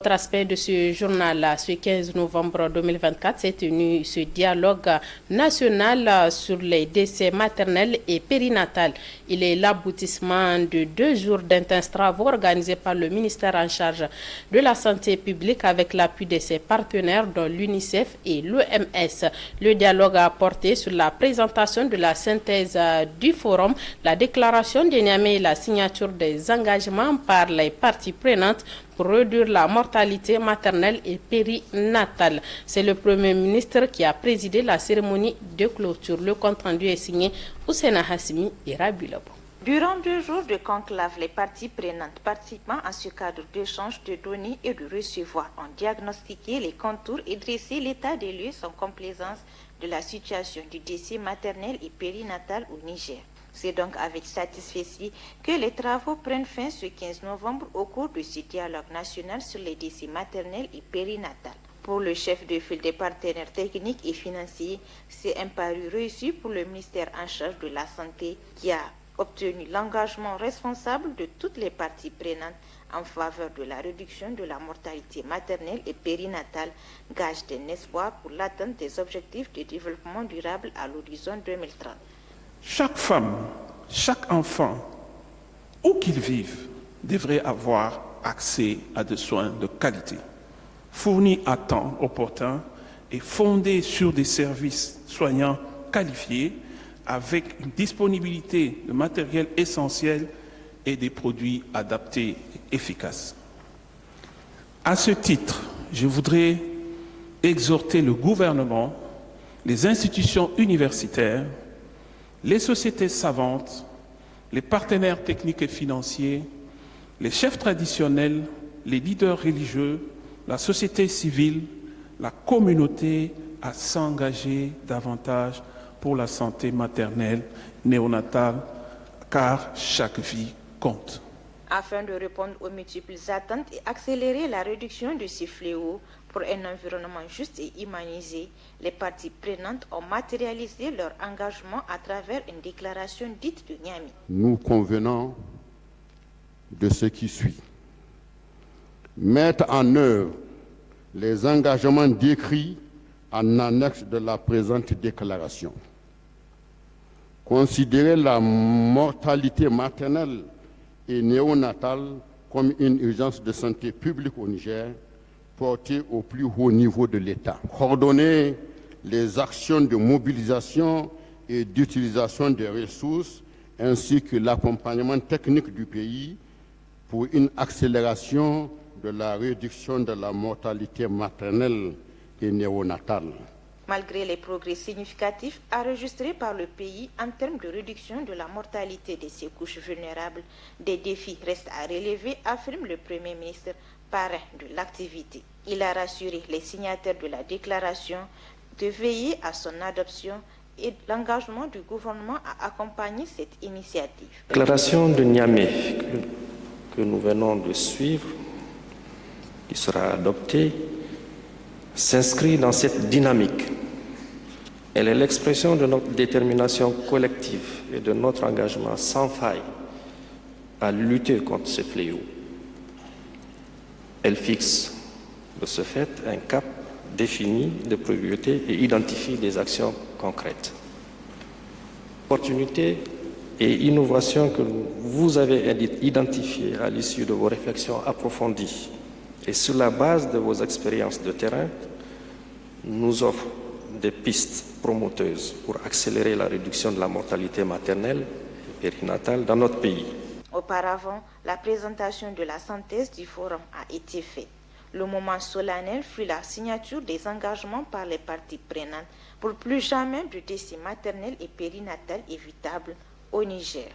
Autre aspect de ce journal, ce 15 novembre 2024, s'est tenu ce dialogue national sur les décès maternels et périnatals. Il est l'aboutissement de 2 jours d'intenses travaux organisés par le ministère en charge de la santé publique avec l'appui de ses partenaires dont l'UNICEF et l'OMS. Le dialogue a porté sur la présentation de la synthèse du forum, la déclaration de Niamey et la signature des engagements par les parties prenantes pour réduire la mortalité maternelle et périnatale. C'est le Premier ministre qui a présidé la cérémonie de clôture. Le compte-rendu est signé Oussena Hassimi et Rabi Labo. Durant 2 jours de conclave, les parties prenantes participant à ce cadre d'échange de données et de recevoir ont diagnostiqué les contours et dressé l'état des lieux sans complaisance de la situation du décès maternel et périnatal au Niger. C'est donc avec satisfaction que les travaux prennent fin ce 15 novembre au cours de ce dialogue national sur les décès maternels et périnatals. Pour le chef de file des partenaires techniques et financiers, c'est un pari réussi pour le ministère en charge de la Santé qui a obtenu l'engagement responsable de toutes les parties prenantes en faveur de la réduction de la mortalité maternelle et périnatale, gage d'un espoir pour l'atteinte des objectifs de développement durable à l'horizon 2030. Chaque femme, chaque enfant, où qu'ils vivent, devrait avoir accès à des soins de qualité, fournis à temps opportun et fondés sur des services soignants qualifiés avec une disponibilité de matériel essentiel et des produits adaptés et efficaces. À ce titre, je voudrais exhorter le gouvernement, les institutions universitaires, les sociétés savantes, les partenaires techniques et financiers, les chefs traditionnels, les leaders religieux, la société civile, la communauté à s'engager davantage pour la santé maternelle, néonatale, car chaque vie compte. Afin de répondre aux multiples attentes et accélérer la réduction de ces fléaux pour un environnement juste et humanisé, les parties prenantes ont matérialisé leur engagement à travers une déclaration dite de Niamey. Nous convenons de ce qui suit. Mettre en œuvre les engagements décrits en annexe de la présente déclaration. Considérer la mortalité maternelle et néonatale comme une urgence de santé publique au Niger, portée au plus haut niveau de l'État. Coordonner les actions de mobilisation et d'utilisation des ressources ainsi que l'accompagnement technique du pays pour une accélération de la réduction de la mortalité maternelle et néonatale. Malgré les progrès significatifs enregistrés par le pays en termes de réduction de la mortalité de ses couches vulnérables, des défis restent à relever, affirme le Premier ministre, parrain de l'activité. Il a rassuré les signataires de la déclaration de veiller à son adoption et l'engagement du gouvernement à accompagner cette initiative. La déclaration de Niamey que nous venons de suivre, qui sera adoptée, s'inscrit dans cette dynamique. Elle est l'expression de notre détermination collective et de notre engagement sans faille à lutter contre ce fléau. Elle fixe, de ce fait, un cap défini de priorités et identifie des actions concrètes. Opportunités et innovations que vous avez identifiées à l'issue de vos réflexions approfondies et sur la base de vos expériences de terrain, nous offrent des pistes promoteuses pour accélérer la réduction de la mortalité maternelle et périnatale dans notre pays. Auparavant, la présentation de la synthèse du forum a été faite. Le moment solennel fut la signature des engagements par les parties prenantes pour plus jamais de décès maternels et périnatals évitables au Niger.